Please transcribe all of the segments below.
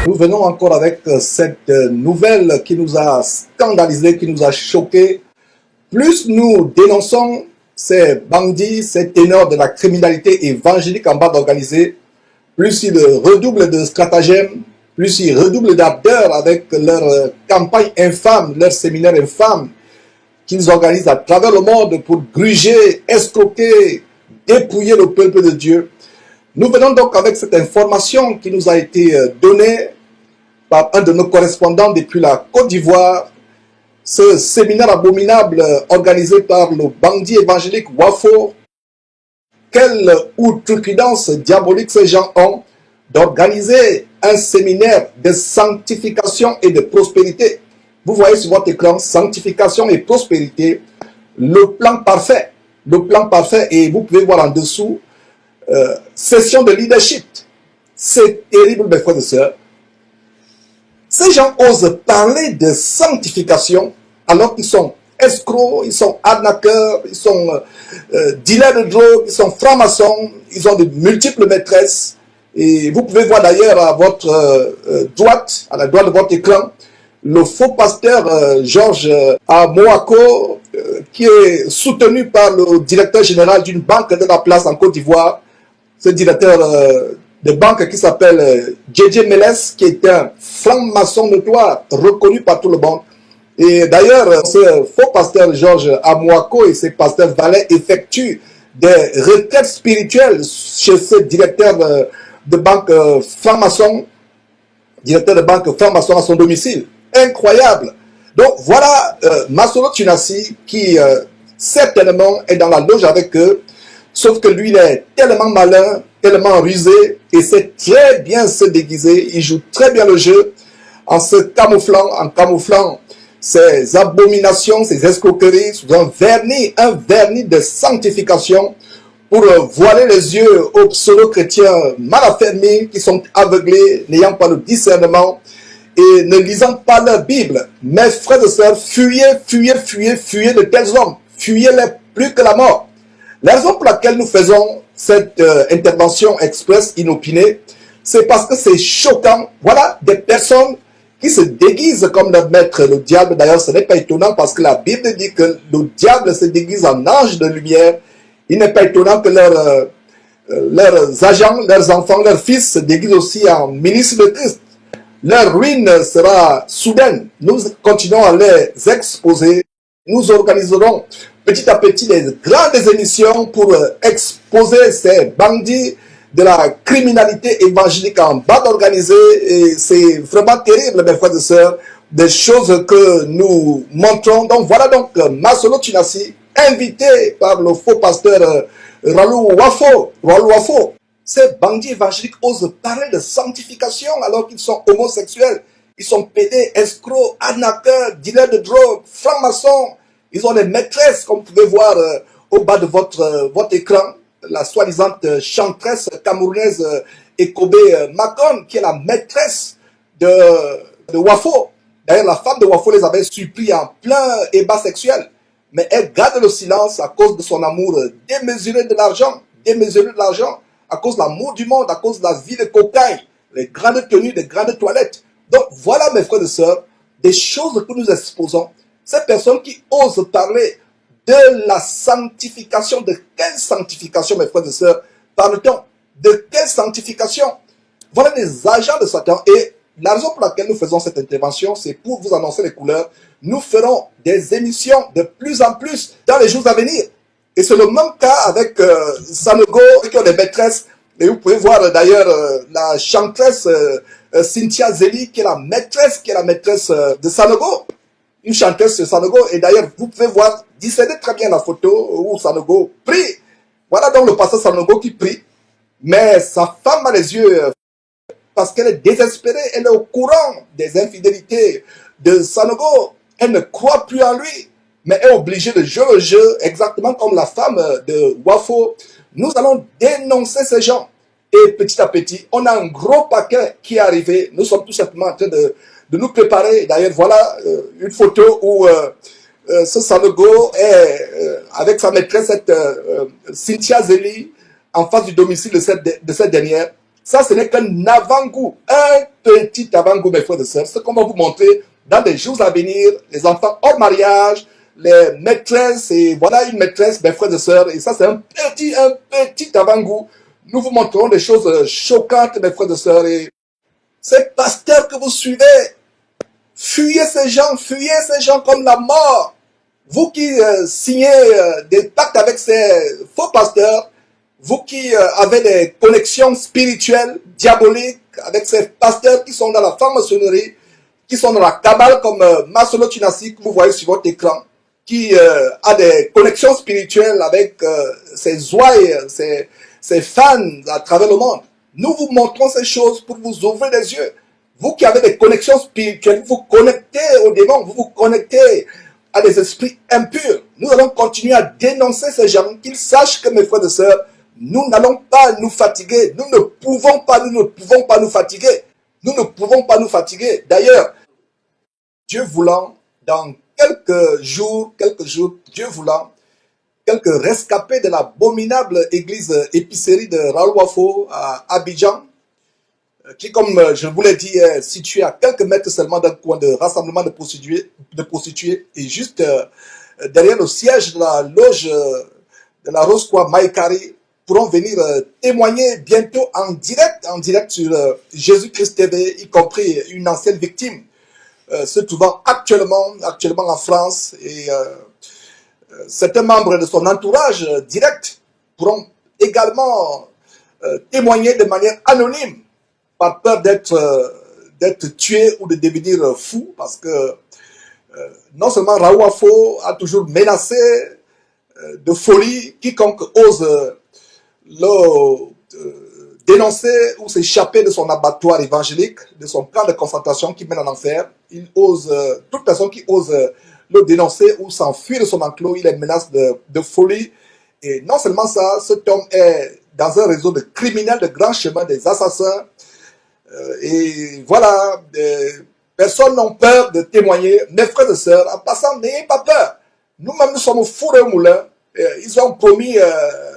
Nous venons encore avec cette nouvelle qui nous a scandalisé, qui nous a choqué. Plus nous dénonçons ces bandits, ces ténors de la criminalité évangélique en bande organisée, plus ils redoublent de stratagèmes, plus ils redoublent d'ardeur avec leur campagne infâme, leur séminaire infâme qu'ils organisent à travers le monde pour gruger, escroquer, dépouiller le peuple de Dieu. Nous venons donc avec cette information qui nous a été donnée par un de nos correspondants depuis la Côte d'Ivoire. Ce séminaire abominable organisé par le bandit évangélique Wafo. Quelle outrecuidance diabolique ces gens ont d'organiser un séminaire de sanctification et de prospérité. Vous voyez sur votre écran, sanctification et prospérité, le plan parfait. Le plan parfait, et vous pouvez voir en dessous, session de leadership. C'est terrible, mes frères et sœurs. Ces gens osent parler de sanctification alors qu'ils sont escrocs, ils sont arnaqueurs, ils sont dealers de drogue, ils sont francs-maçons, ils ont de multiples maîtresses. Et vous pouvez voir d'ailleurs à votre droite, à la droite de votre écran, le faux pasteur Georges Amoako, qui est soutenu par le directeur général d'une banque de la place en Côte d'Ivoire, ce directeur de banque qui s'appelle JJ Meles, qui est un franc-maçon notoire, reconnu par tout le monde. Et d'ailleurs, ce faux pasteur Georges Amoako et ses pasteurs valets effectuent des retraites spirituelles chez ce directeur de banque franc-maçon, directeur de banque franc-maçon à son domicile. Incroyable. Donc voilà Masolo Tunasi qui certainement est dans la loge avec eux, sauf que lui il est tellement malin, tellement rusé et sait très bien se déguiser. Il joue très bien le jeu en se camouflant ces abominations, ces escroqueries sous un vernis de sanctification pour voiler les yeux aux pseudo-chrétiens mal affermis qui sont aveuglés, n'ayant pas le discernement et ne lisant pas leur Bible. Mes frères et sœurs, fuyez de tels hommes. Fuyez-les plus que la mort. La raison pour laquelle nous faisons cette intervention express inopinée, c'est parce que c'est choquant. Voilà des personnes qui se déguisent comme leur maître, le diable. D'ailleurs, ce n'est pas étonnant parce que la Bible dit que le diable se déguise en ange de lumière. Il n'est pas étonnant que leurs agents, leurs enfants, leurs fils se déguisent aussi en ministres de Christ. Leur ruine sera soudaine. Nous continuons à les exposer. Nous organiserons petit à petit des grandes émissions pour exposer ces bandits de la criminalité évangélique en bande organisée. Et c'est vraiment terrible, mes frères et sœurs, des choses que nous montrons. Donc voilà donc Masolo Tunasi, invité par le faux pasteur Ralou Wafo. Ces bandits évangéliques osent parler de sanctification alors qu'ils sont homosexuels. Ils sont pédés, escrocs, arnaqueurs, dealers de drogue, francs-maçons. Ils ont des maîtresses, comme vous pouvez voir au bas de votre écran. La soi-disant chanteresse camerounaise Ekobe Makon, qui est la maîtresse de Wafo. D'ailleurs, la femme de Wafo les avait surpris en plein ébat sexuel. Mais elle garde le silence à cause de son amour démesuré de l'argent. À cause de l'amour du monde, à cause de la vie de cocaïne, les grandes tenues, les grandes toilettes. Donc voilà, mes frères et sœurs, des choses que nous exposons. Ces personnes qui osent parler de la sanctification. De quelle sanctification, mes frères et sœurs, parle-t-on? De quelle sanctification? Voilà des agents de Satan. Et la raison pour laquelle nous faisons cette intervention, c'est pour vous annoncer les couleurs. Nous ferons des émissions de plus en plus dans les jours à venir. Et c'est le même cas avec Sanogo, qui ont des maîtresses. Et vous pouvez voir d'ailleurs la chanteresse Cynthia Zeli, qui est la maîtresse de Sanogo. Une chanteuse de Sanogo. Et d'ailleurs, vous pouvez voir, discerner très bien la photo où Sanogo prie. Voilà donc le pasteur Sanogo qui prie. Mais sa femme a les yeux parce qu'elle est désespérée. Elle est au courant des infidélités de Sanogo. Elle ne croit plus en lui. Mais est obligée de jouer le jeu exactement comme la femme de Wafo. Nous allons dénoncer ces gens. Et petit à petit, on a un gros paquet qui est arrivé. Nous sommes tout simplement en train de nous préparer. D'ailleurs, voilà une photo où ce Sanogo est avec sa maîtresse, cette Cynthia Zeli, en face du domicile de cette dernière. Ça, ce n'est qu'un avant-goût, un petit avant-goût, mes frères et sœurs. Ce qu'on va vous montrer dans les jours à venir, les enfants hors mariage, les maîtresses, et voilà une maîtresse, mes frères et sœurs. Et ça, c'est un petit avant-goût. Nous vous montrerons des choses choquantes, mes frères et sœurs. Et ces pasteurs que vous suivez, fuyez ces gens comme la mort. Vous qui signez des pactes avec ces faux pasteurs, vous qui avez des connexions spirituelles, diaboliques, avec ces pasteurs qui sont dans la franc-maçonnerie, qui sont dans la cabale comme Marcelo Tinassi, que vous voyez sur votre écran, qui a des connexions spirituelles avec ses ouailles, ses fans à travers le monde. Nous vous montrons ces choses pour vous ouvrir les yeux. Vous qui avez des connexions spirituelles, vous vous connectez aux démons, vous vous connectez à des esprits impurs. Nous allons continuer à dénoncer ces gens, qu'ils sachent que, mes frères et sœurs, nous n'allons pas nous fatiguer. Nous ne pouvons pas nous fatiguer. Nous ne pouvons pas nous fatiguer. D'ailleurs, Dieu voulant, dans quelques jours, Dieu voulant, quelques rescapés de l'abominable église épicerie de Raoul Wafo à Abidjan, qui, comme je vous l'ai dit, est situé à quelques mètres seulement d'un coin de rassemblement de prostituées et juste derrière le siège de la loge de la Rose-Croix Maïkari, pourront venir témoigner bientôt en direct sur Jésus-Christ TV, y compris une ancienne victime se trouvant actuellement en France. Et certains membres de son entourage direct pourront également témoigner de manière anonyme, par peur d'être tué ou de devenir fou, parce que non seulement Raoul Wafo a toujours menacé de folie quiconque ose le dénoncer ou s'échapper de son abattoir évangélique, de son camp de concentration qui mène en enfer. Il ose, toute personne qui ose le dénoncer ou s'enfuir de son enclos, il est menace de folie. Et non seulement ça, cet homme est dans un réseau de criminels de grand chemin, des assassins. Et voilà, personnes n'ont peur de témoigner. Mes frères et sœurs, en passant, n'ayez pas peur. Nous-mêmes, nous sommes fourrés au moulin. Ils ont promis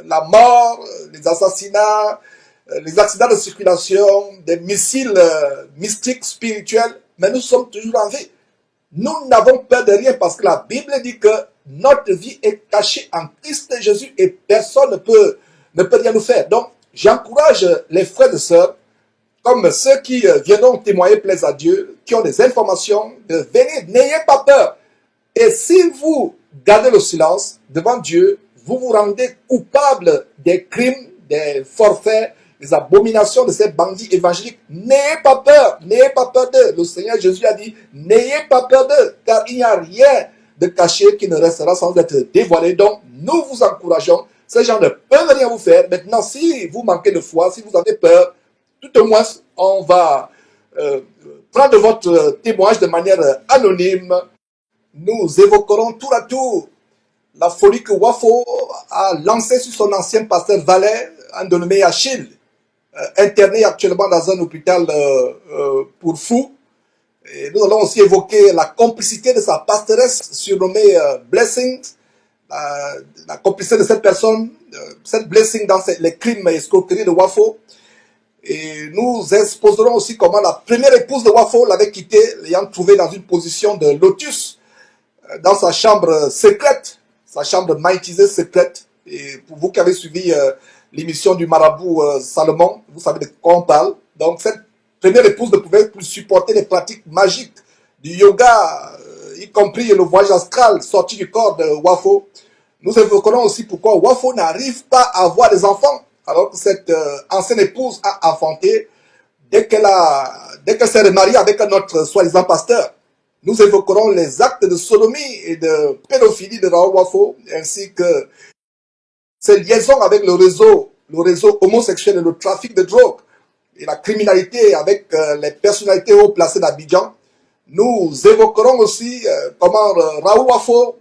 la mort, les assassinats, les accidents de circulation, des missiles mystiques, spirituels, mais nous sommes toujours en vie. Nous n'avons peur de rien parce que la Bible dit que notre vie est cachée en Christ Jésus et personne ne peut rien nous faire. Donc, j'encourage les frères et sœurs, comme ceux qui viendront témoigner plaise à Dieu, qui ont des informations, de venir, n'ayez pas peur. Et si vous gardez le silence devant Dieu, vous vous rendez coupable des crimes, des forfaits, des abominations de ces bandits évangéliques. N'ayez pas peur d'eux. Le Seigneur Jésus a dit, n'ayez pas peur d'eux, car il n'y a rien de caché qui ne restera sans être dévoilé. Donc, nous vous encourageons. Ces gens ne peuvent rien vous faire. Maintenant, si vous manquez de foi, si vous avez peur, tout au moins, on va prendre votre témoignage de manière anonyme. Nous évoquerons tour à tour la folie que Wafo a lancée sur son ancien pasteur Valais, un dénommé Achille, interné actuellement dans un hôpital pour fous. Et nous allons aussi évoquer la complicité de sa pastoresse surnommée Blessing, la complicité de cette personne, cette Blessing dans les crimes et escroqueries de Wafo. Et nous exposerons aussi comment la première épouse de Wafo l'avait quitté, l'ayant trouvé dans une position de lotus dans sa chambre secrète, sa chambre magnétisée secrète. Et pour vous qui avez suivi l'émission du marabout Salomon, vous savez de quoi on parle. Donc cette première épouse ne pouvait plus supporter les pratiques magiques du yoga, y compris le voyage astral sorti du corps de Wafo. Nous évoquerons aussi pourquoi Wafo n'arrive pas à avoir des enfants, alors que cette ancienne épouse a enfanté dès qu'elle s'est remariée avec un autre soi-disant pasteur. Nous évoquerons les actes de sodomie et de pédophilie de Raoul Wafo, ainsi que ses liaisons avec le réseau homosexuel et le trafic de drogue, et la criminalité avec les personnalités haut placées d'Abidjan. Nous évoquerons aussi comment Raoul Wafo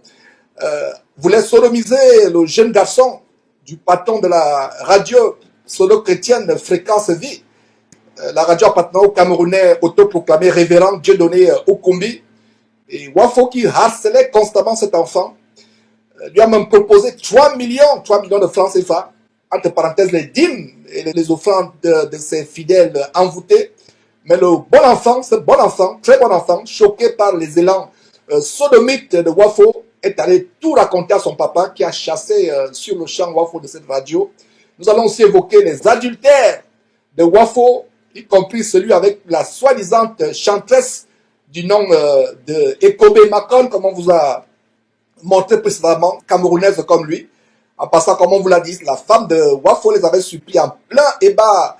voulait sodomiser le jeune garçon du patron de la radio solo-chrétienne Fréquence Vie, la radio appartenant au Camerounais autoproclamé révérend Dieudonné Okombi. Et Wafo, qui harcelait constamment cet enfant, lui a même proposé 3 millions de francs CFA entre parenthèses, les dîmes et les offrandes de ses fidèles envoûtés. Mais le bon enfant, ce bon enfant, très bon enfant, choqué par les élans sodomites de Wafo, est allé tout raconter à son papa qui a chassé sur le champ Wafo de cette radio. Nous allons aussi évoquer les adultères de Wafo, y compris celui avec la soi-disant chantresse du nom de Ekobe Makon, comme on vous a montré précédemment, camerounaise comme lui. En passant, comme on vous l'a dit, la femme de Wafo les avait suppliés en plein ébat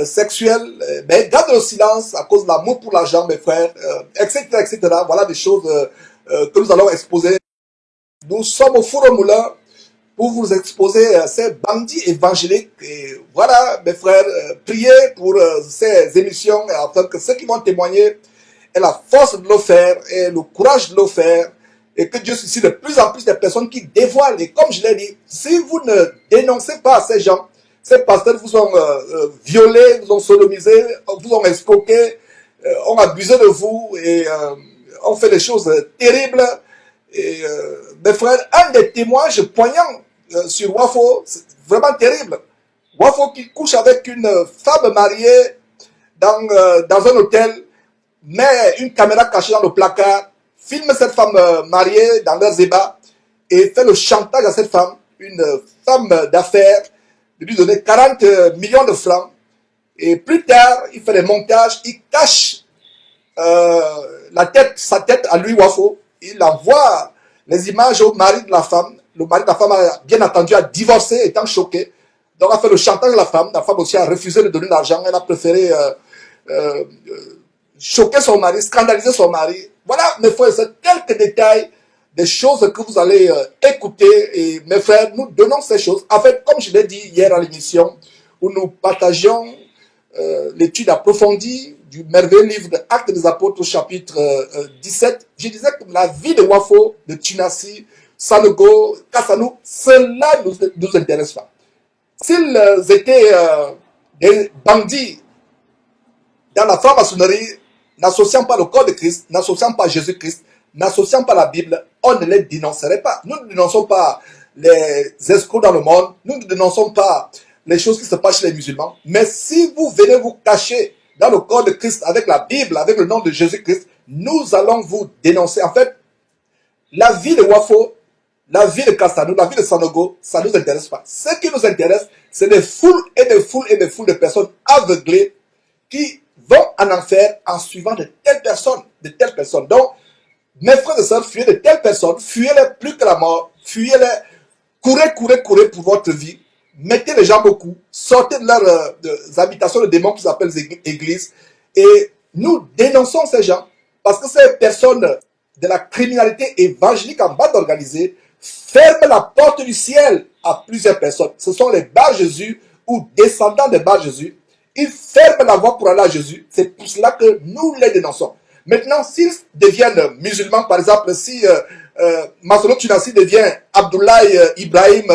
sexuel, mais garde le silence à cause de l'amour pour l'argent, mes frères, etc., etc. Voilà des choses que nous allons exposer. Nous sommes au Four au Moulin pour vous exposer ces bandits évangéliques. Et voilà, mes frères, priez pour ces émissions afin que ceux qui vont témoigner aient la force de le faire et le courage de le faire. Et que Dieu suscite de plus en plus de personnes qui dévoilent. Et comme je l'ai dit, si vous ne dénoncez pas ces gens, ces pasteurs vous ont violé, vous ont sodomisé, vous ont escroqué, ont abusé de vous et ont fait des choses terribles. Et mes frères, un des témoignages poignants sur Wafo, c'est vraiment terrible. Wafo qui couche avec une femme mariée dans un hôtel, met une caméra cachée dans le placard, filme cette femme mariée dans leurs ébats et fait le chantage à cette femme, une femme d'affaires, de lui donner 40 millions de francs. Et plus tard, il fait des montages, il cache sa tête à lui, Wafo. Il envoie les images au mari de la femme. Le mari de la femme a bien entendu a divorcé, étant choqué. Donc a fait le chantage à la femme. La femme aussi a refusé de donner l'argent. Elle a préféré choquer son mari, scandaliser son mari. Voilà, mes frères, c'est quelques détails des choses que vous allez écouter. Et mes frères, nous donnons ces choses. En fait, comme je l'ai dit hier à l'émission, où nous partageons l'étude approfondie du merveilleux livre de Actes des Apôtres au chapitre 17, je disais que la vie de Wafo, de Tinassi, Sanogo, Kassanou, cela ne nous intéresse pas. S'ils étaient des bandits dans la franc-maçonnerie, n'associant pas le corps de Christ, n'associant pas Jésus-Christ, n'associant pas la Bible, on ne les dénoncerait pas. Nous ne dénonçons pas les escrocs dans le monde, nous ne dénonçons pas les choses qui se passent chez les musulmans. Mais si vous venez vous cacher dans le corps de Christ avec la Bible, avec le nom de Jésus-Christ, nous allons vous dénoncer. En fait, la vie de Wafo, la vie de Kassanou, la vie de Sanogo, ça ne nous intéresse pas. Ce qui nous intéresse, c'est des foules et des foules et des foules de personnes aveuglées qui vont en enfer en suivant de telles personnes, de telles personnes. Donc, mes frères et sœurs, fuyez de telles personnes, fuyez-les plus que la mort, fuyez-les, courez, courez, courez pour votre vie, mettez les gens au cou, sortez de leurs habitations de démons qu'ils appellent églises, et nous dénonçons ces gens, parce que ces personnes de la criminalité évangélique en bande organisée ferment la porte du ciel à plusieurs personnes. Ce sont les Bar-Jésus ou descendants de Bar-Jésus. Ils ferment la voie pour aller à Jésus. C'est pour cela que nous les dénonçons. Maintenant, s'ils deviennent musulmans, par exemple, si Masolo Tunassi devient Abdoulaye Ibrahim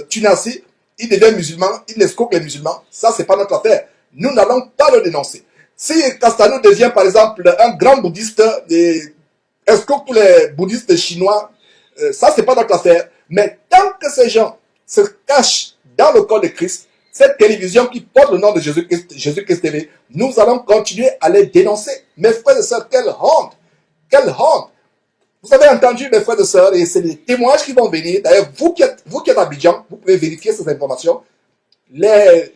Tunassi, il devient musulman, il escroque les musulmans, ça c'est pas notre affaire. Nous n'allons pas le dénoncer. Si Kassanou devient par exemple un grand bouddhiste et escroque tous les bouddhistes chinois, ça c'est pas notre affaire. Mais tant que ces gens se cachent dans le corps de Christ, cette télévision qui porte le nom de Jésus-Christ, Jésus-Christ TV, nous allons continuer à les dénoncer. Mes frères et sœurs, quelle honte! Quelle honte! Vous avez entendu, mes frères et sœurs, et c'est des témoignages qui vont venir. D'ailleurs, vous qui êtes à Abidjan, vous pouvez vérifier ces informations. Les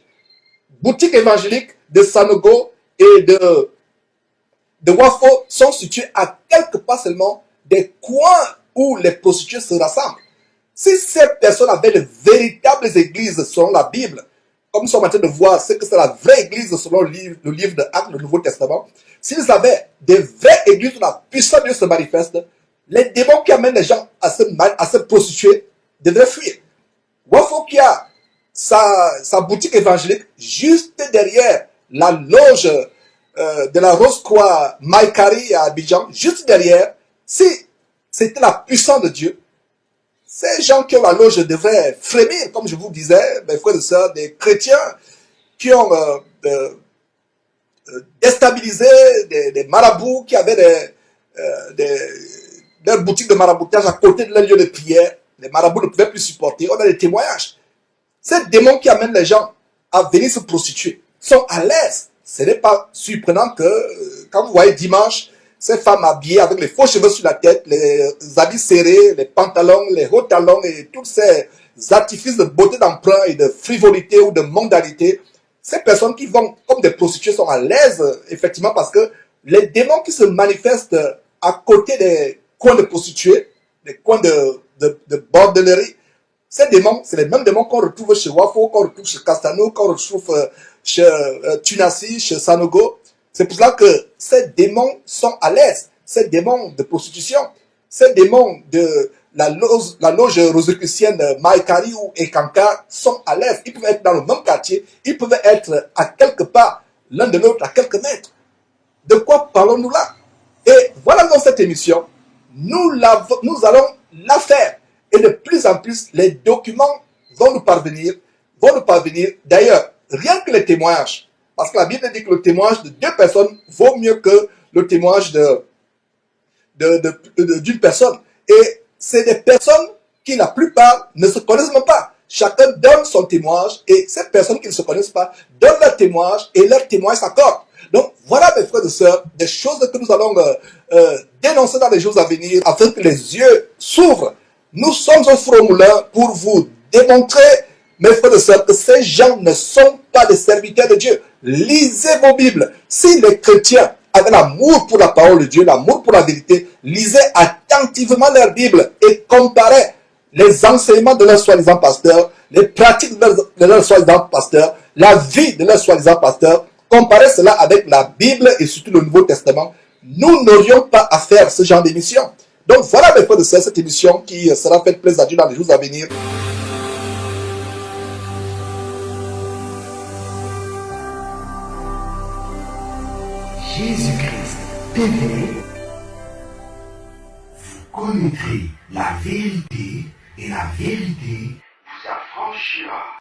boutiques évangéliques de Sanogo et de Wafo sont situées à quelques pas seulement des coins où les prostituées se rassemblent. Si ces personnes avaient de véritables églises selon la Bible, comme nous sommes en train de voir ce que c'est la vraie église selon le livre de Actes du Nouveau Testament, s'ils avaient des vraies églises où la puissance de Dieu se manifeste, les démons qui amènent les gens à se prostituer devraient fuir. Wafo qui a sa boutique évangélique juste derrière la loge de la Rose-Croix Maïkari à Abidjan, juste derrière, si c'était la puissance de Dieu, ces gens qui ont la loge devraient frémir, comme je vous disais, mes frères et sœurs, des chrétiens qui ont déstabilisé des marabouts qui avaient leur boutique de maraboutage à côté de leur lieu de prière. Les marabouts ne pouvaient plus supporter. On a des témoignages. Ces démons qui amènent les gens à venir se prostituer sont à l'aise. Ce n'est pas surprenant que, quand vous voyez dimanche, ces femmes habillées avec les faux cheveux sur la tête, les habits serrés, les pantalons, les hauts talons et tous ces artifices de beauté d'emprunt et de frivolité ou de mondanité, ces personnes qui vont comme des prostituées sont à l'aise, effectivement, parce que les démons qui se manifestent à côté des coins de prostituées, des coins de bordellerie, ces démons, c'est les mêmes démons qu'on retrouve chez Wafo, qu'on retrouve chez Castano, qu'on retrouve chez Tunasi, chez Sanogo. C'est pour cela que ces démons sont à l'aise. Ces démons de prostitution, ces démons de la loge rosicrucienne Maïkari ou Ekanka sont à l'aise. Ils peuvent être dans le même quartier, ils peuvent être à quelque part, l'un de l'autre, à quelques mètres. De quoi parlons-nous là? Et voilà dans cette émission, nous allons la faire. Et de plus en plus, les documents vont nous parvenir. D'ailleurs, rien que les témoignages. Parce que la Bible dit que le témoignage de 2 personnes vaut mieux que le témoignage d'une personne. Et c'est des personnes qui, la plupart, ne se connaissent même pas. Chacun donne son témoignage et ces personnes qui ne se connaissent pas donnent leur témoignage et leur témoignage s'accorde. Donc, voilà, mes frères et sœurs, des choses que nous allons dénoncer dans les jours à venir afin que les yeux s'ouvrent. Nous sommes au four au moulin pour vous démontrer, mes frères et sœurs, que ces gens ne sont pas des serviteurs de Dieu. Lisez vos Bibles. Si les chrétiens avaient l'amour pour la parole de Dieu, l'amour pour la vérité, lisez attentivement leur Bible et comparez les enseignements de leurs soi-disant pasteurs, les pratiques de leurs soi-disant pasteurs, la vie de leurs soi-disant pasteurs. Comparez cela avec la Bible et surtout le Nouveau Testament. Nous n'aurions pas à faire ce genre d'émission. Donc voilà, mes frères et sœurs, cette émission qui sera faite plaisir à Dieu dans les jours à venir. Jésus-Christ TV, vous connaîtrez la vérité et la vérité vous affranchira.